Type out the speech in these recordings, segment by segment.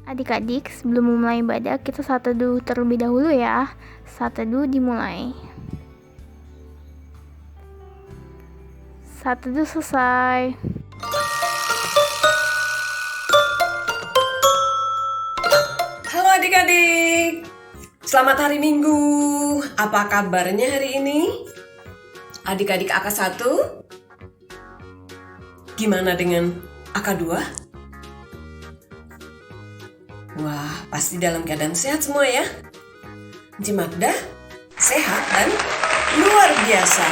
Adik-adik, sebelum memulai ibadah, kita saat teduh terlebih dahulu ya. Saat teduh dimulai. Saat teduh selesai. Halo adik-adik, selamat hari Minggu. Apa kabarnya hari ini? Adik-adik AK1? Gimana dengan AK2? Wah, pasti dalam keadaan sehat semua ya. Magda, sehat dan luar biasa.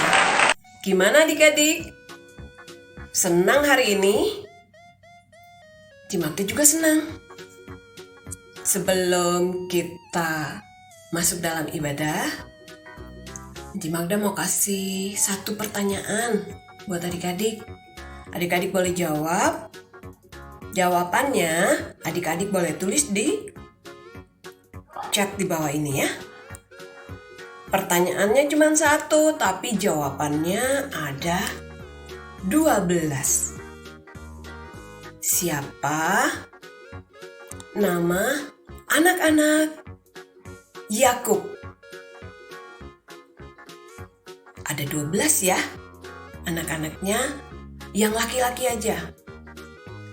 Gimana adik-adik? Senang hari ini? Magda juga senang. Sebelum kita masuk dalam ibadah, Magda mau kasih satu pertanyaan buat adik-adik. Adik-adik boleh jawab. Jawabannya adik-adik boleh tulis di chat di bawah ini ya. Pertanyaannya cuma satu, tapi jawabannya ada 12. Siapa nama anak-anak Yakub? Ada 12 ya anak-anaknya, yang laki-laki aja.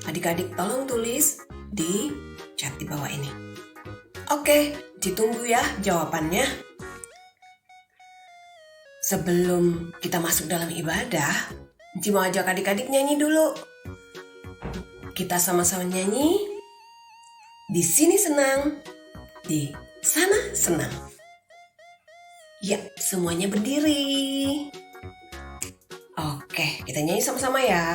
Adik-adik tolong tulis di chat di bawah ini. Oke, ditunggu ya jawabannya. Sebelum kita masuk dalam ibadah, mau ajak adik-adik nyanyi dulu. Kita sama-sama nyanyi. Di sini senang, di sana senang. Ya, semuanya berdiri. Oke, kita nyanyi sama-sama ya.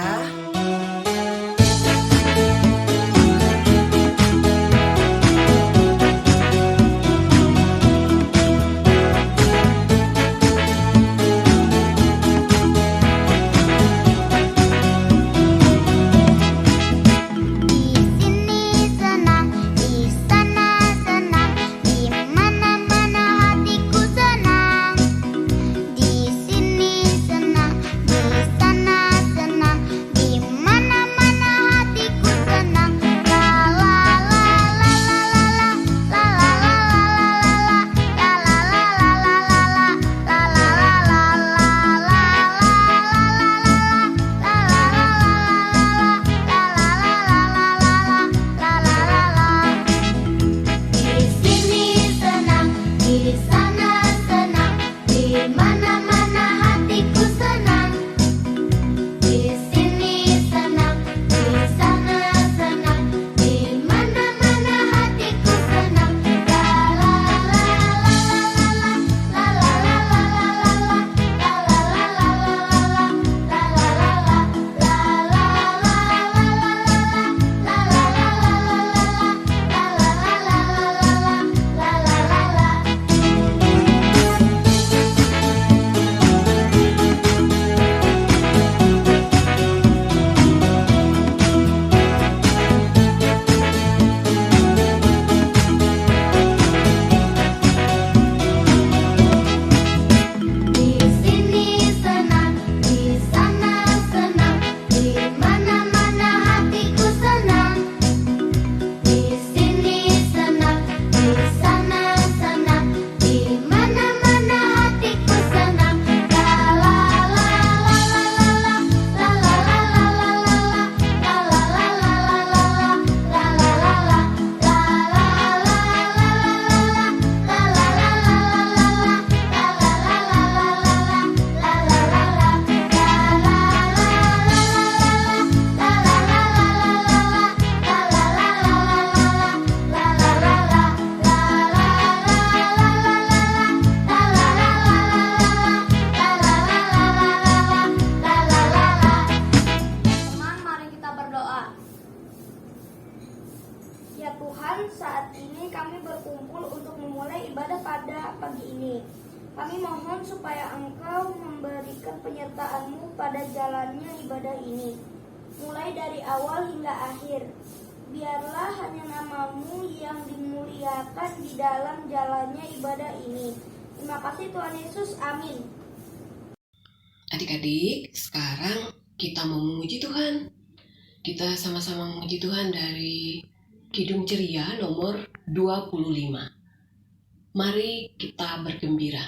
Ya Tuhan, saat ini kami berkumpul untuk memulai ibadah pada pagi ini. Kami mohon supaya Engkau memberikan penyertaan-Mu pada jalannya ibadah ini, mulai dari awal hingga akhir. Biarlah hanya nama-Mu yang dimuliakan di dalam jalannya ibadah ini. Terima kasih Tuhan Yesus, amin. Adik-adik, sekarang kita mau memuji Tuhan. Kita sama-sama memuji Tuhan dari Kidung Ceria nomor 25. Mari kita bergembira.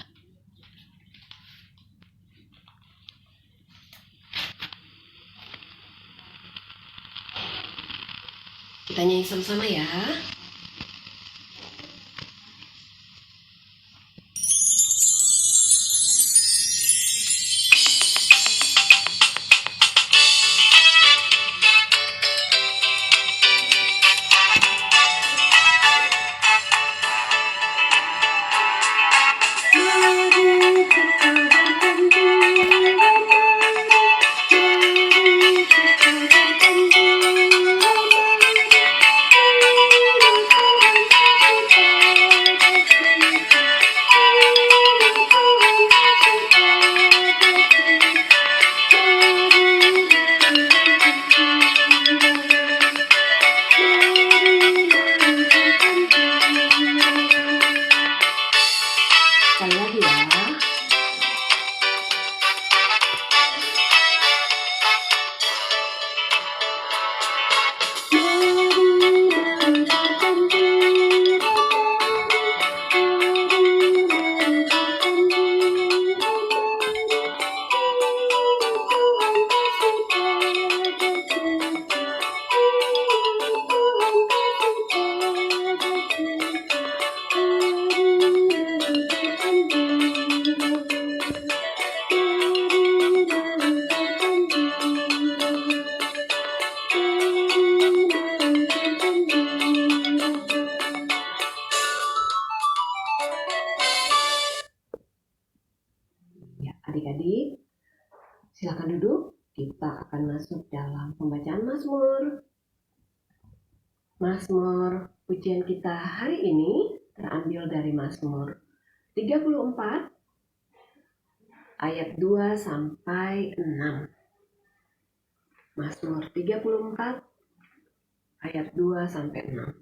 Kita nyanyi sama-sama ya. Sekali lagi ya. Ya, adik-adik, silakan duduk. Kita akan masuk dalam pembacaan Mazmur. Mazmur pujian kita hari ini terambil dari Mazmur 34 ayat 2 sampai 6. Mazmur 34 ayat 2 sampai 6.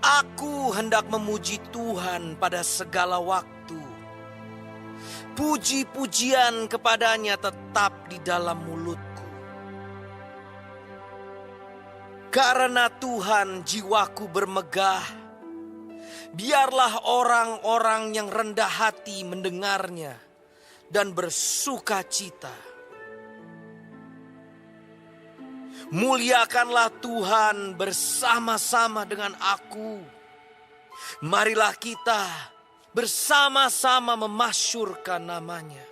Aku hendak memuji Tuhan pada segala waktu. Puji-pujian kepadanya tetap di dalam mulutku. Karena Tuhan jiwaku bermegah. Biarlah orang-orang yang rendah hati mendengarnya dan bersuka cita. Muliakanlah Tuhan bersama-sama dengan aku. Marilah kita bersama-sama memasyurkan namanya.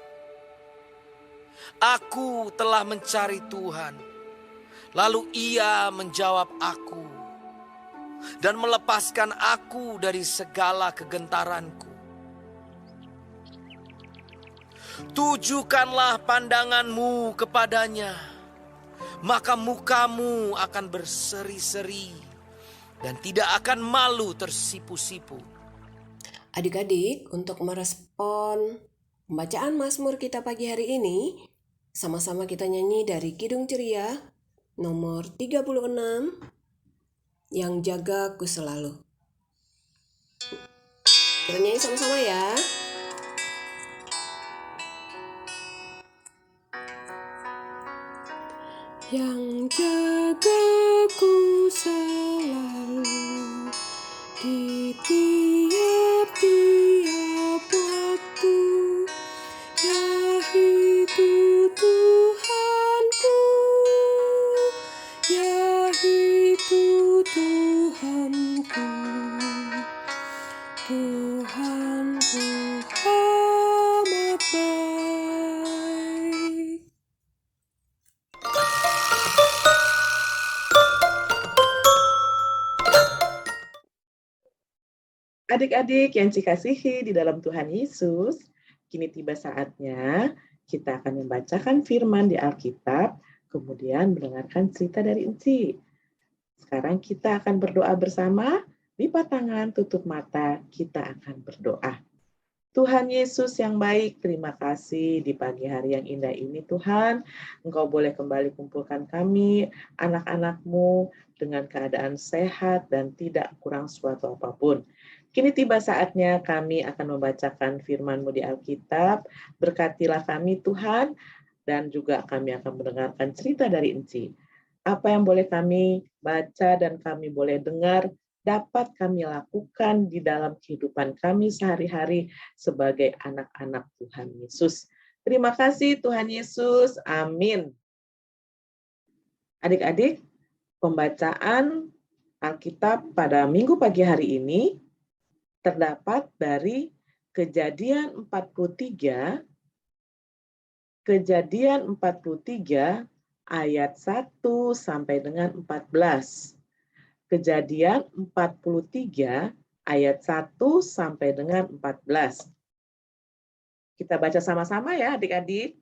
Aku telah mencari Tuhan, lalu Ia menjawab aku dan melepaskan aku dari segala kegentaranku. Tujukanlah pandanganmu kepadanya, maka mukamu akan berseri-seri dan tidak akan malu tersipu-sipu. Adik-adik, untuk merespon pembacaan Mazmur kita pagi hari ini, sama-sama kita nyanyi dari Kidung Ceria nomor 36, Yang Jagaku Selalu. Kita nyanyi sama-sama ya. Yang jagaku selalu di tiap-tiap waktu, yaitu Tuhanku, yaitu Tuhanku, Tuhanku amat baik. Adik-adik yang dikasihi di dalam Tuhan Yesus, kini tiba saatnya kita akan membacakan firman di Alkitab, kemudian mendengarkan cerita dari Enci. Sekarang kita akan berdoa bersama, lipat tangan, tutup mata, kita akan berdoa. Tuhan Yesus yang baik, terima kasih di pagi hari yang indah ini Tuhan. Engkau boleh kembali kumpulkan kami, anak-anak-Mu, dengan keadaan sehat dan tidak kurang suatu apapun. Kini tiba saatnya kami akan membacakan firman-Mu di Alkitab. Berkatilah kami Tuhan, dan juga kami akan mendengarkan cerita dari Enci. Apa yang boleh kami baca dan kami boleh dengar dapat kami lakukan di dalam kehidupan kami sehari-hari sebagai anak-anak Tuhan Yesus. Terima kasih Tuhan Yesus. Amin. Adik-adik, pembacaan Alkitab pada Minggu pagi hari ini terdapat dari Kejadian 43 ayat 1 sampai dengan 14. Kejadian 43 ayat 1 sampai dengan 14. Kita baca sama-sama ya adik-adik.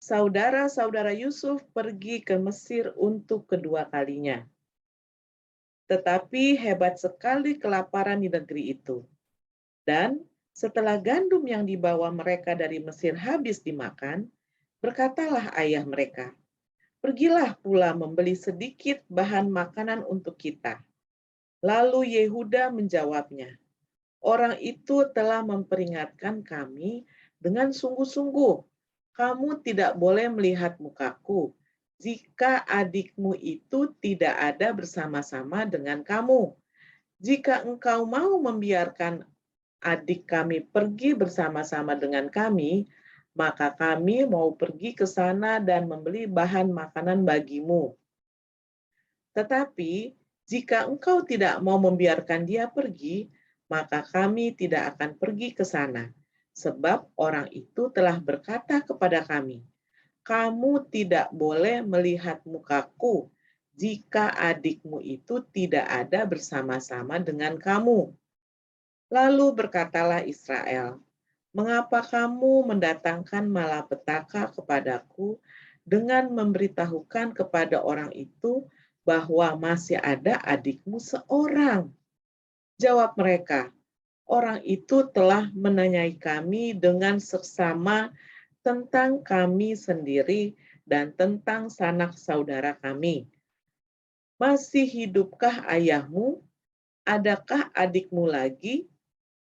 Saudara-saudara Yusuf pergi ke Mesir untuk kedua kalinya. Tetapi hebat sekali kelaparan di negeri itu. Dan setelah gandum yang dibawa mereka dari Mesir habis dimakan, berkatalah ayah mereka, "Pergilah pula membeli sedikit bahan makanan untuk kita." Lalu Yehuda menjawabnya, "Orang itu telah memperingatkan kami dengan sungguh-sungguh, kamu tidak boleh melihat mukaku jika adikmu itu tidak ada bersama-sama dengan kamu. Jika engkau mau membiarkan adik kami pergi bersama-sama dengan kami, maka kami mau pergi ke sana dan membeli bahan makanan bagimu. Tetapi jika engkau tidak mau membiarkan dia pergi, maka kami tidak akan pergi ke sana. Sebab orang itu telah berkata kepada kami, kamu tidak boleh melihat mukaku jika adikmu itu tidak ada bersama-sama dengan kamu. Lalu berkatalah Israel, mengapa kamu mendatangkan malapetaka kepadaku dengan memberitahukan kepada orang itu bahwa masih ada adikmu seorang? Jawab mereka, orang itu telah menanyai kami dengan seksama tentang kami sendiri dan tentang sanak saudara kami. Masih hidupkah ayahmu? Adakah adikmu lagi?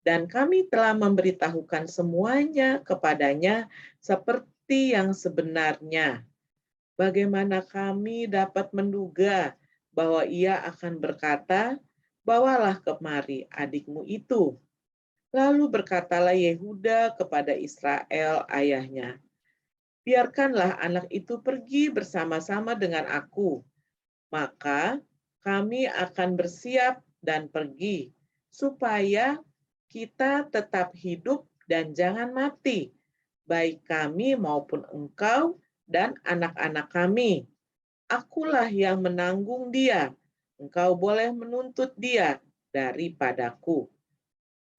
Dan kami telah memberitahukan semuanya kepadanya seperti yang sebenarnya. Bagaimana kami dapat menduga bahwa ia akan berkata, bawalah kemari adikmu itu. Lalu berkatalah Yehuda kepada Israel ayahnya, biarkanlah anak itu pergi bersama-sama dengan aku, maka kami akan bersiap dan pergi, supaya kita tetap hidup dan jangan mati, baik kami maupun engkau dan anak-anak kami. Akulah yang menanggung dia, engkau boleh menuntut dia daripadaku.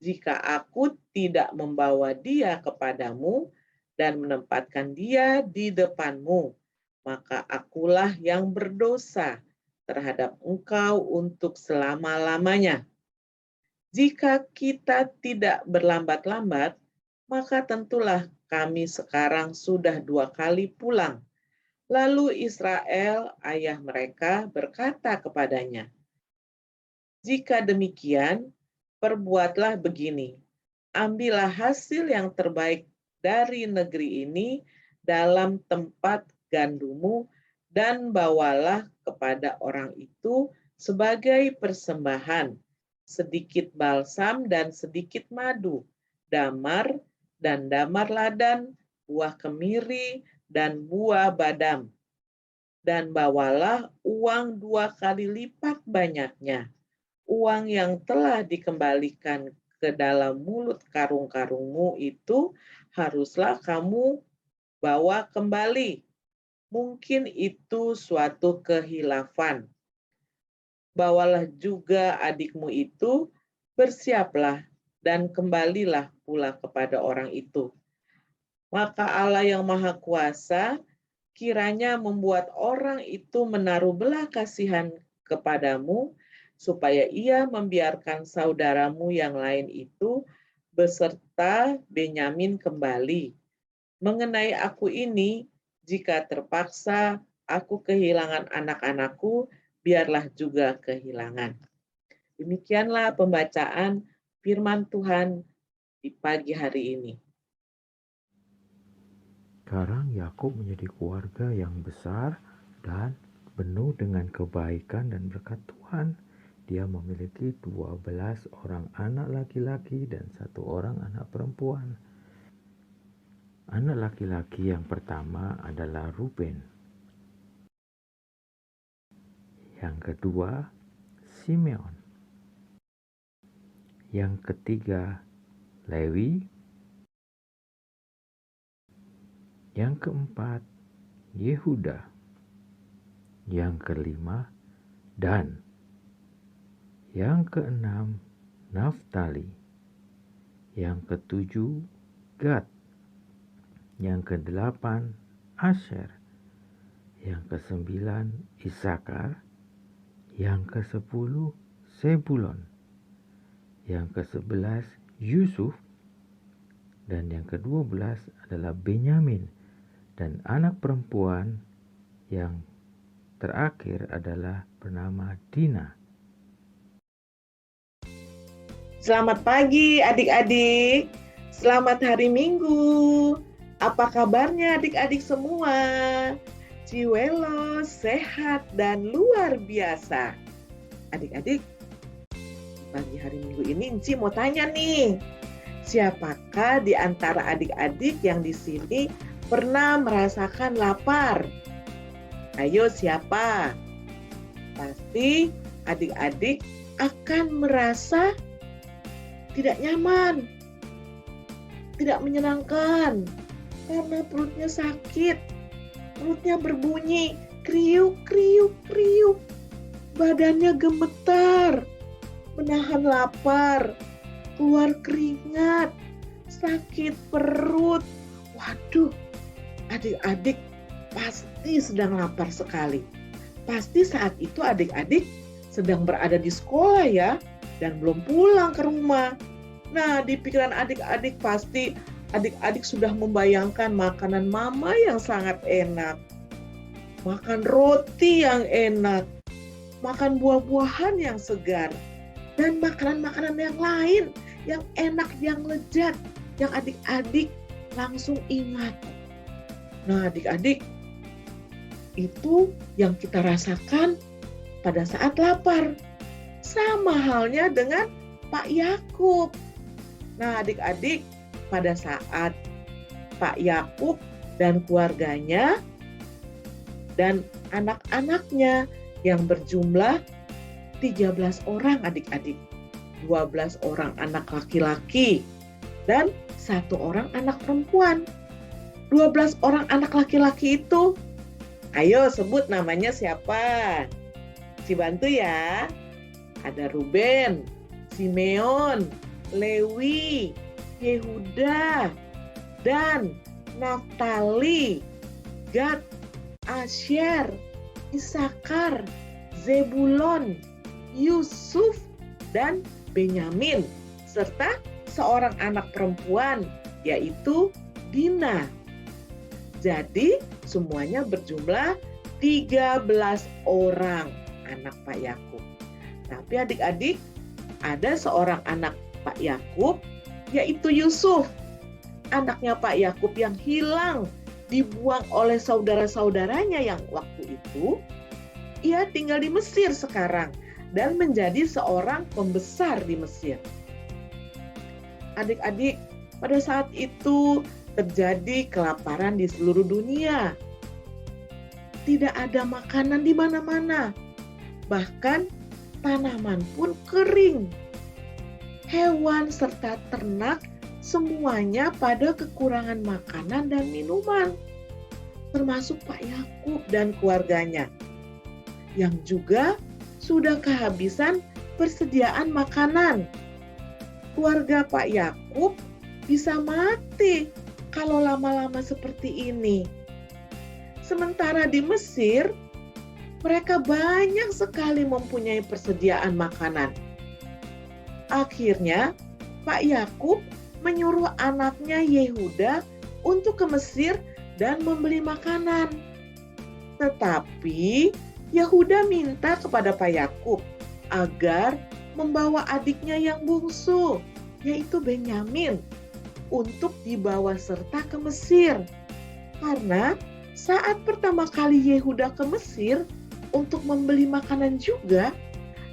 Jika aku tidak membawa dia kepadamu dan menempatkan dia di depanmu, maka akulah yang berdosa terhadap engkau untuk selama-lamanya. Jika kita tidak berlambat-lambat, maka tentulah kami sekarang sudah 2 kali pulang. Lalu Israel, ayah mereka, berkata kepadanya, jika demikian, perbuatlah begini, ambillah hasil yang terbaik dari negeri ini dalam tempat gandumu dan bawalah kepada orang itu sebagai persembahan, sedikit balsam dan sedikit madu, damar dan damar ladan, buah kemiri dan buah badam. Dan bawalah uang 2 kali lipat banyaknya, uang yang telah dikembalikan ke dalam mulut karung-karungmu itu haruslah kamu bawa kembali. Mungkin itu suatu kehilafan. Bawalah juga adikmu itu, bersiaplah dan kembalilah pula kepada orang itu. Maka Allah yang Maha Kuasa kiranya membuat orang itu menaruh belas kasihan kepadamu, supaya ia membiarkan saudaramu yang lain itu beserta Benyamin kembali. Mengenai aku ini, jika terpaksa aku kehilangan anak-anakku, biarlah juga kehilangan. Demikianlah pembacaan firman Tuhan di pagi hari ini. Sekarang Yakub menjadi keluarga yang besar dan penuh dengan kebaikan dan berkat Tuhan. Dia memiliki 12 orang anak laki-laki dan 1 orang anak perempuan. Anak laki-laki yang pertama adalah Ruben. Yang kedua, Simeon. Yang ketiga, Lewi. Yang keempat, Yehuda. Yang kelima, Dan. Yang keenam, Naftali. Yang ketujuh, Gad. Yang kedelapan, Asher. Yang kesembilan, Isakar. Yang kesepuluh, Sebulon. Yang ke-11 Yusuf, dan yang ke-12 adalah Benyamin, dan anak perempuan yang terakhir adalah bernama Dina. Selamat pagi adik-adik, selamat hari Minggu. Apa kabarnya adik-adik semua? Ciwelo, sehat, dan luar biasa. Adik-adik, pagi hari Minggu ini Enci mau tanya nih, siapakah di antara adik-adik yang di sini pernah merasakan lapar? Ayo siapa? Pasti adik-adik akan merasa tidak nyaman, tidak menyenangkan, karena perutnya sakit, perutnya berbunyi, kriuk, kriuk, kriuk, badannya gemetar, menahan lapar, keluar keringat, sakit perut. Waduh, adik-adik pasti sedang lapar sekali. Pasti saat itu adik-adik sedang berada di sekolah ya, dan belum pulang ke rumah. Nah, di pikiran adik-adik pasti adik-adik sudah membayangkan makanan mama yang sangat enak, makan roti yang enak, makan buah-buahan yang segar, dan makanan-makanan yang lain yang enak, yang lezat, yang adik-adik langsung ingat. Nah, adik-adik, itu yang kita rasakan pada saat lapar. Sama halnya dengan Pak Yakub. Nah, adik-adik, pada saat Pak Yakub dan keluarganya dan anak-anaknya yang berjumlah 13 orang adik-adik, 12 orang anak laki-laki dan 1 orang anak perempuan. 12 orang anak laki-laki itu, ayo sebut namanya siapa? Bantu ya. Ada Ruben, Simeon, Lewi, Yehuda, Dan, Naftali, Gad, Asher, Isakar, Zebulon, Yusuf, dan Benyamin, serta seorang anak perempuan, yaitu Dina. Jadi semuanya berjumlah 13 orang anak Pak Yakub. Tapi adik-adik, ada seorang anak Pak Yakub, yaitu Yusuf. Anaknya Pak Yakub yang hilang, dibuang oleh saudara-saudaranya yang waktu itu. Ia tinggal di Mesir sekarang dan menjadi seorang pembesar di Mesir. Adik-adik, pada saat itu terjadi kelaparan di seluruh dunia. Tidak ada makanan di mana-mana. Bahkan tanaman pun kering. Hewan serta ternak semuanya pada kekurangan makanan dan minuman. Termasuk Pak Yakub dan keluarganya, yang juga sudah kehabisan persediaan makanan. Keluarga Pak Yakub bisa mati kalau lama-lama seperti ini. Sementara di Mesir, mereka banyak sekali mempunyai persediaan makanan. Akhirnya, Pak Yakub menyuruh anaknya Yehuda untuk ke Mesir dan membeli makanan. Tetapi Yehuda minta kepada Pak Yakub agar membawa adiknya yang bungsu, yaitu Benyamin, untuk dibawa serta ke Mesir. Karena saat pertama kali Yehuda ke Mesir, untuk membeli makanan juga,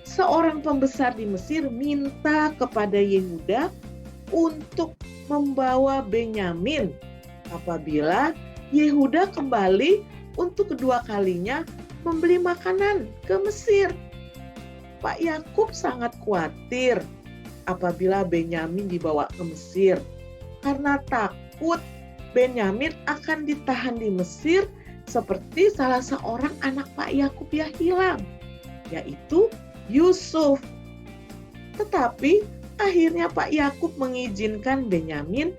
seorang pembesar di Mesir minta kepada Yehuda untuk membawa Benyamin apabila Yehuda kembali untuk kedua kalinya membeli makanan ke Mesir. Pak Yakub sangat khawatir apabila Benyamin dibawa ke Mesir karena takut Benyamin akan ditahan di Mesir seperti salah seorang anak Pak Yakub yang hilang, yaitu Yusuf. Tetapi akhirnya Pak Yakub mengizinkan Benyamin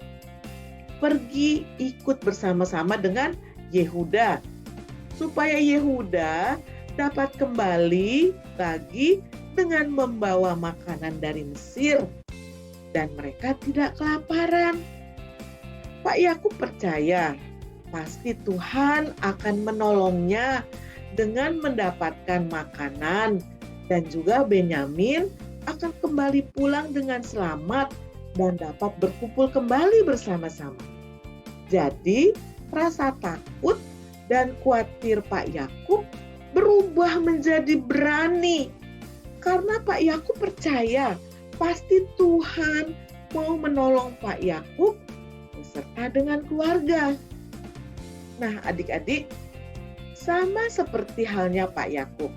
pergi ikut bersama-sama dengan Yehuda, supaya Yehuda dapat kembali lagi dengan membawa makanan dari Mesir dan mereka tidak kelaparan. Pak Yakub percaya pasti Tuhan akan menolongnya dengan mendapatkan makanan dan juga Benyamin akan kembali pulang dengan selamat dan dapat berkumpul kembali bersama-sama. Jadi rasa takut dan khawatir Pak Yakub berubah menjadi berani karena Pak Yakub percaya pasti Tuhan mau menolong Pak Yakub beserta dengan keluarga. Nah, adik-adik, sama seperti halnya Pak Yakub,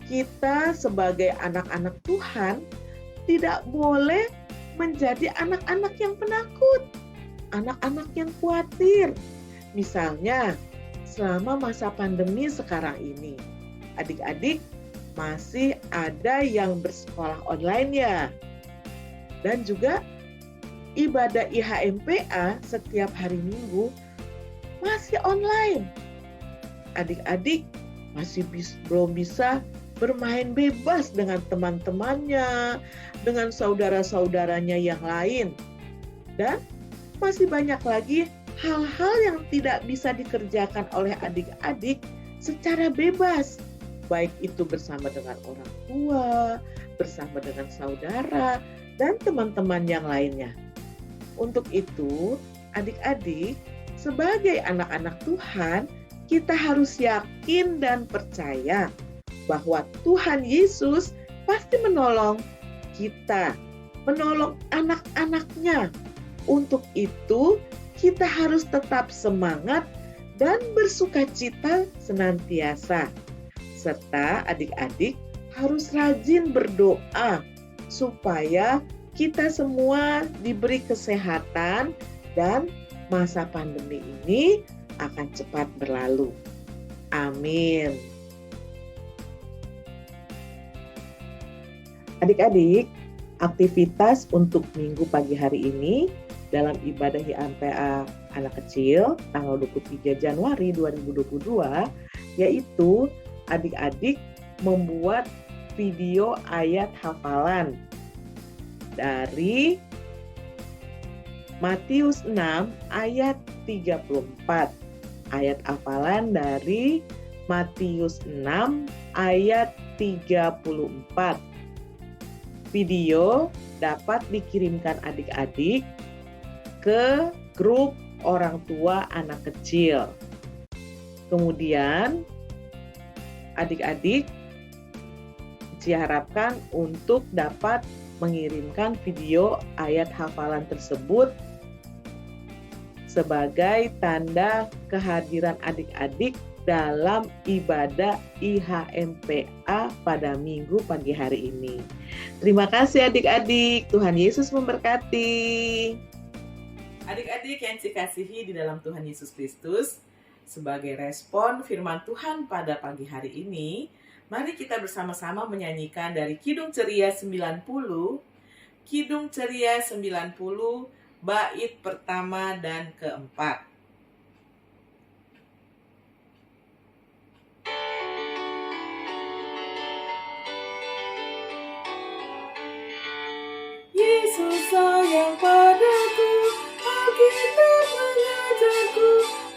kita sebagai anak-anak Tuhan tidak boleh menjadi anak-anak yang penakut, anak-anak yang khawatir. Misalnya, selama masa pandemi sekarang ini, adik-adik masih ada yang bersekolah online ya. Dan juga ibadah IHMPA setiap hari Minggu masih online. Adik-adik masih belum bisa bermain bebas dengan teman-temannya, dengan saudara-saudaranya yang lain. Dan masih banyak lagi hal-hal yang tidak bisa dikerjakan oleh adik-adik secara bebas. Baik itu bersama dengan orang tua, bersama dengan saudara, dan teman-teman yang lainnya. Untuk itu, adik-adik, sebagai anak-anak Tuhan, kita harus yakin dan percaya bahwa Tuhan Yesus pasti menolong kita, menolong anak-anaknya. Untuk itu, kita harus tetap semangat dan bersukacita senantiasa. Serta adik-adik harus rajin berdoa supaya kita semua diberi kesehatan dan masa pandemi ini akan cepat berlalu. Amin. Adik-adik, aktivitas untuk minggu pagi hari ini dalam ibadah HMPA anak kecil tanggal 23 Januari 2022 yaitu adik-adik membuat video ayat hafalan dari Matius 6 ayat 34. Ayat hafalan dari Matius 6 ayat 34. Video dapat dikirimkan adik-adik ke grup orang tua anak kecil. Kemudian adik-adik diharapkan untuk dapat mengirimkan video ayat hafalan tersebut sebagai tanda kehadiran adik-adik dalam ibadah IHMPA pada minggu pagi hari ini. Terima kasih adik-adik, Tuhan Yesus memberkati. Adik-adik yang dikasihi di dalam Tuhan Yesus Kristus, sebagai respon firman Tuhan pada pagi hari ini, mari kita bersama-sama menyanyikan dari Kidung Ceria 90, Kidung Ceria 90, bait pertama dan keempat. Yesus sayang padaku, Alkitab mengajarku,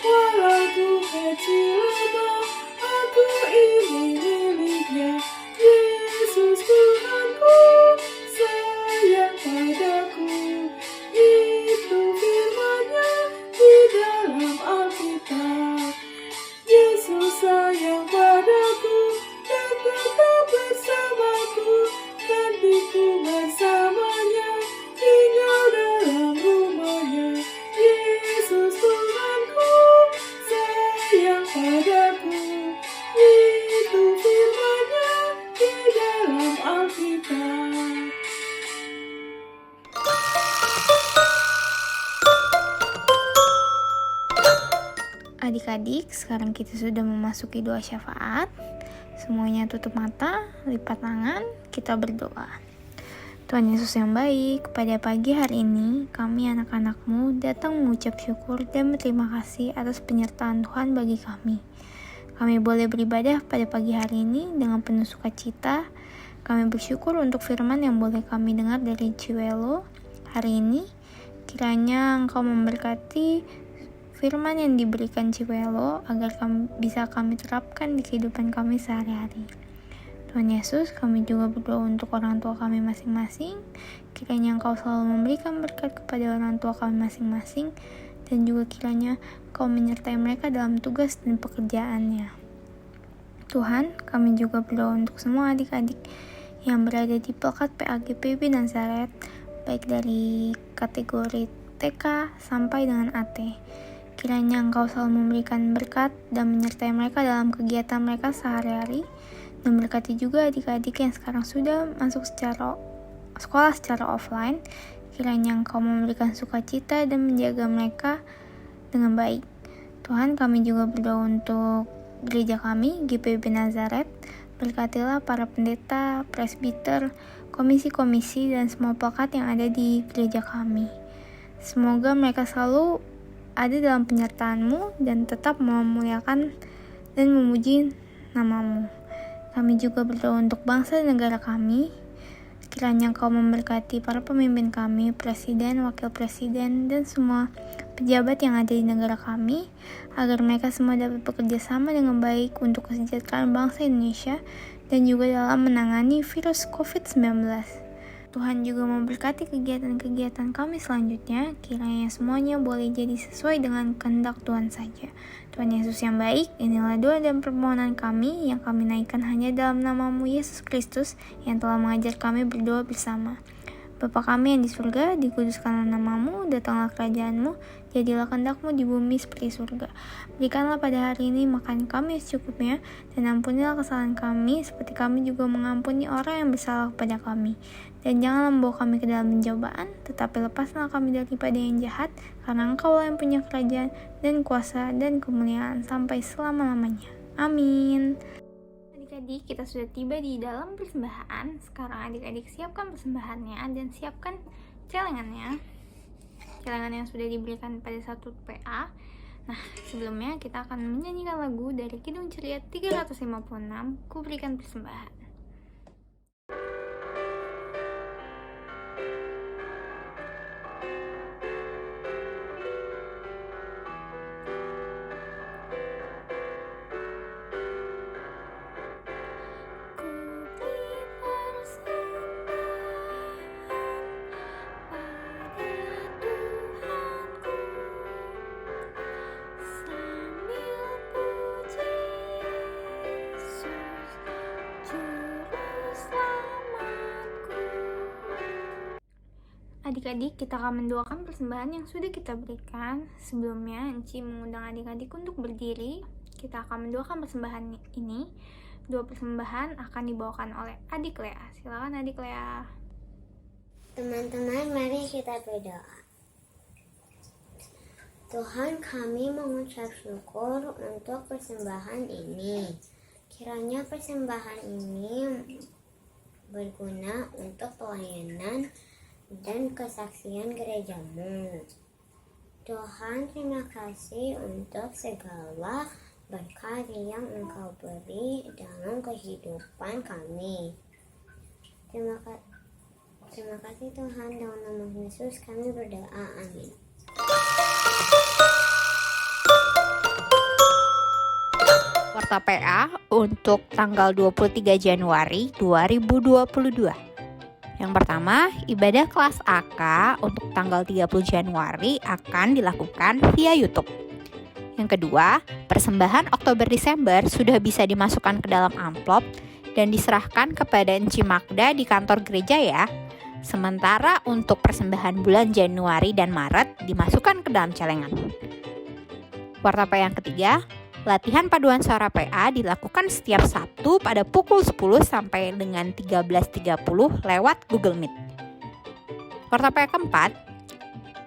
walau ku kecil lemah, aku ini miliknya. Yesus Tuhanku sayang padaku, itu firman-Nya di dalam Alkitab. Yesus sayang padaku, Alkitab. Adik-adik, sekarang kita sudah memasuki doa syafaat. Semuanya tutup mata, lipat tangan, kita berdoa. Tuhan Yesus yang baik, pada pagi hari ini kami anak-anak-Mu datang mengucap syukur dan berterima kasih atas penyertaan Tuhan bagi kami. Kami boleh beribadah pada pagi hari ini dengan penuh sukacita. Kami bersyukur untuk firman yang boleh kami dengar dari Ciwelo hari ini. Kiranya Engkau memberkati firman yang diberikan Ciwelo agar bisa kami terapkan di kehidupan kami sehari-hari. Tuhan Yesus, kami juga berdoa untuk orang tua kami masing-masing. Kiranya Engkau selalu memberikan berkat kepada orang tua kami masing-masing, dan juga kiranya Engkau menyertai mereka dalam tugas dan pekerjaannya. Tuhan, kami juga berdoa untuk semua adik-adik yang berada di Pelkat PAGPB Nazaret, baik dari kategori TK sampai dengan AT. Kiranya Engkau selalu memberikan berkat dan menyertai mereka dalam kegiatan mereka sehari-hari, dan berkati juga adik-adik yang sekarang sudah masuk sekolah secara offline. Kiranya Engkau memberikan sukacita dan menjaga mereka dengan baik. Tuhan, kami juga berdoa untuk gereja kami, GPB Nazaret. Berkatilah para pendeta, presbiter, komisi-komisi, dan semua pelekat yang ada di gereja kami. Semoga mereka selalu ada dalam penyertaan-Mu dan tetap memuliakan dan memuji nama-Mu. Kami juga berdoa untuk bangsa dan negara kami. Kiranya Engkau memberkati para pemimpin kami, presiden, wakil presiden, dan semua pejabat yang ada di negara kami, agar mereka semua dapat bekerja sama dengan baik untuk kesejahteraan bangsa Indonesia dan juga dalam menangani virus COVID-19. Tuhan juga memberkati kegiatan-kegiatan kami selanjutnya. Kiranya semuanya boleh jadi sesuai dengan kehendak Tuhan saja. Tuhan Yesus yang baik, inilah doa dan permohonan kami yang kami naikkan hanya dalam nama-Mu Yesus Kristus yang telah mengajar kami berdoa bersama. Bapa kami yang di surga, dikuduskanlah nama-Mu, datanglah kerajaan-Mu, jadilah kehendak-Mu di bumi seperti surga. Berikanlah pada hari ini makan kami secukupnya, dan ampunilah kesalahan kami seperti kami juga mengampuni orang yang bersalah kepada kami. Dan janganlah membawa kami ke dalam pencobaan, tetapi lepaslah kami daripada yang jahat, karena Engkau-lah yang punya kerajaan dan kuasa dan kemuliaan sampai selama-lamanya. Amin. Adik-adik, kita sudah tiba di dalam persembahan. Sekarang adik-adik siapkan persembahannya dan siapkan celengannya. Celengan yang sudah diberikan pada satu PA. Nah, sebelumnya kita akan menyanyikan lagu dari Kidung Ceria 356, Ku Berikan Persembahan. Adik-adik, kita akan mendoakan persembahan yang sudah kita berikan. Sebelumnya, Enci mengundang adik-adik untuk berdiri. Kita akan mendoakan persembahan ini. Dua persembahan akan dibawakan oleh adik Lea. Silakan adik Lea. Teman-teman, mari kita berdoa. Tuhan, kami mengucap syukur untuk persembahan ini. Kiranya persembahan ini berguna untuk pelayanan dan kesaksian gereja-Mu. Tuhan, terima kasih untuk segala berkat yang Engkau beri dalam kehidupan kami. Terima kasih Tuhan, dalam nama Yesus kami berdoa, amin. Warta PA untuk tanggal 23 Januari 2022. Yang pertama, ibadah kelas AK untuk tanggal 30 Januari akan dilakukan via YouTube. Yang kedua, persembahan Oktober-Desember sudah bisa dimasukkan ke dalam amplop dan diserahkan kepada Enci Magda di kantor gereja ya. Sementara untuk persembahan bulan Januari dan Maret dimasukkan ke dalam celengan. Warta PA yang ketiga, Latihan paduan suara PA dilakukan setiap Sabtu pada pukul 10 sampai dengan 13.30 lewat Google Meet. Warta PA keempat,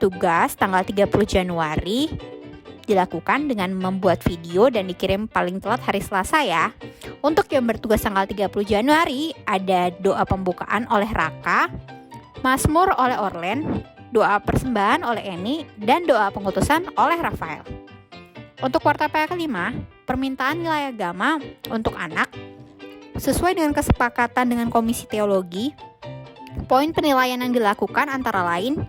tugas tanggal 30 Januari dilakukan dengan membuat video dan dikirim paling telat hari Selasa ya. Untuk yang bertugas tanggal 30 Januari, ada doa pembukaan oleh Raka, Mazmur oleh Orlen, doa persembahan oleh Eni, dan doa pengutusan oleh Rafael. Untuk warta PA kelima, permintaan nilai agama untuk anak sesuai dengan kesepakatan dengan Komisi Teologi. Poin penilaian yang dilakukan antara lain: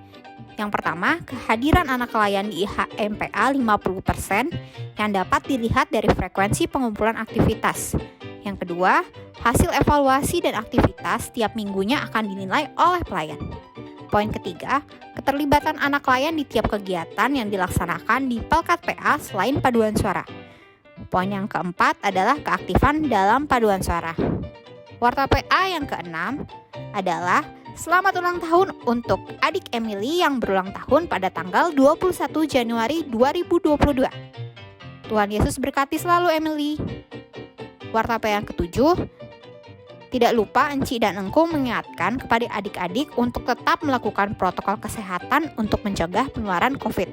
yang pertama, kehadiran anak layan di IHMPA 50% yang dapat dilihat dari frekuensi pengumpulan aktivitas. Yang kedua, hasil evaluasi dan aktivitas tiap minggunya akan dinilai oleh pelayan. Poin ketiga, keterlibatan anak layan di tiap kegiatan yang dilaksanakan di Pelkat PA selain paduan suara. Poin yang keempat adalah keaktifan dalam paduan suara. Warta PA yang keenam adalah selamat ulang tahun untuk adik Emily yang berulang tahun pada tanggal 21 Januari 2022. Tuhan Yesus berkati selalu Emily. Warta PA yang ketujuh, tidak lupa Enci dan Engku mengingatkan kepada adik-adik untuk tetap melakukan protokol kesehatan untuk mencegah penularan COVID.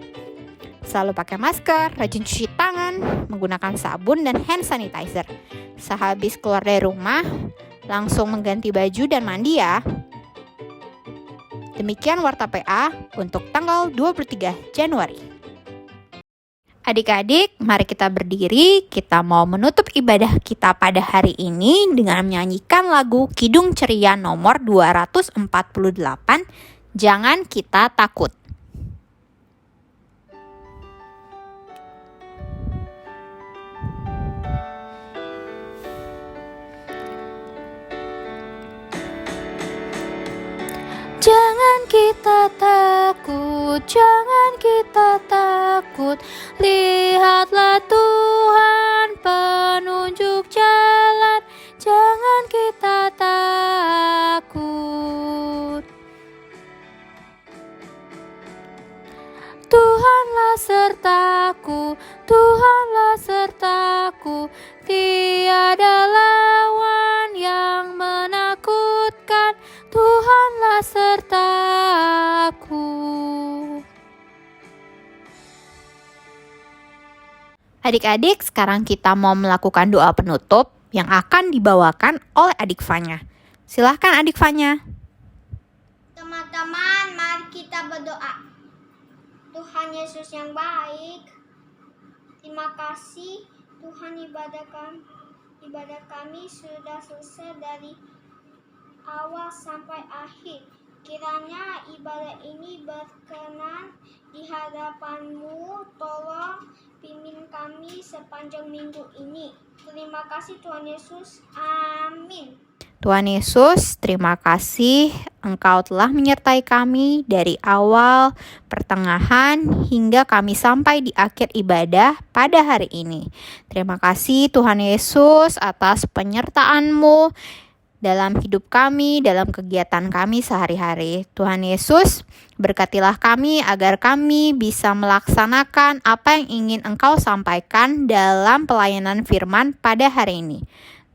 Selalu pakai masker, rajin cuci tangan, menggunakan sabun dan hand sanitizer. Sehabis keluar dari rumah, langsung mengganti baju dan mandi ya. Demikian warta PA untuk tanggal 23 Januari. Adik-adik, mari kita berdiri. Kita mau menutup ibadah kita pada hari ini dengan menyanyikan lagu Kidung Ceria nomor 248, Jangan Kita Takut. Jangan kita takut, jangan kita takut. Lihatlah Tuhan penunjuk jalan. Jangan kita takut. Tuhanlah sertaku, Tuhanlah sertaku. Tiada lawan yang menakutkan. Tuhanlah sertaku. Adik-adik, sekarang kita mau melakukan doa penutup yang akan dibawakan oleh adik Fanya. Silahkan adik Fanya. Teman-teman, mari kita berdoa. Tuhan Yesus yang baik, terima kasih Tuhan, ibadah kami sudah selesai dari awal sampai akhir. Kiranya ibadah ini berkenan di hadapan-Mu. Tolong pimpin kami sepanjang minggu ini. Terima kasih Tuhan Yesus. Amin. Tuhan Yesus, terima kasih Engkau telah menyertai kami dari awal, pertengahan, hingga kami sampai di akhir ibadah pada hari ini. Terima kasih Tuhan Yesus atas penyertaan-Mu dalam hidup kami, dalam kegiatan kami sehari-hari. Tuhan Yesus, berkatilah kami agar kami bisa melaksanakan apa yang ingin Engkau sampaikan dalam pelayanan firman pada hari ini.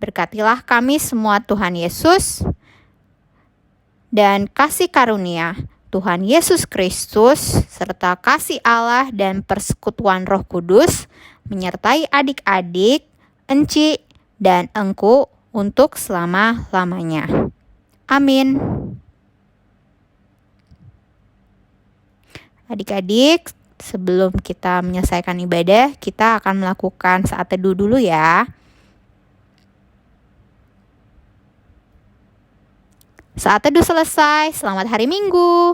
Berkatilah kami semua Tuhan Yesus, dan kasih karunia Tuhan Yesus Kristus serta kasih Allah dan persekutuan Roh Kudus menyertai adik-adik, Enci, dan Engku untuk selama-lamanya. Amin. Adik-adik, sebelum kita menyelesaikan ibadah, kita akan melakukan saat teduh dulu ya. Saat teduh selesai, selamat hari Minggu.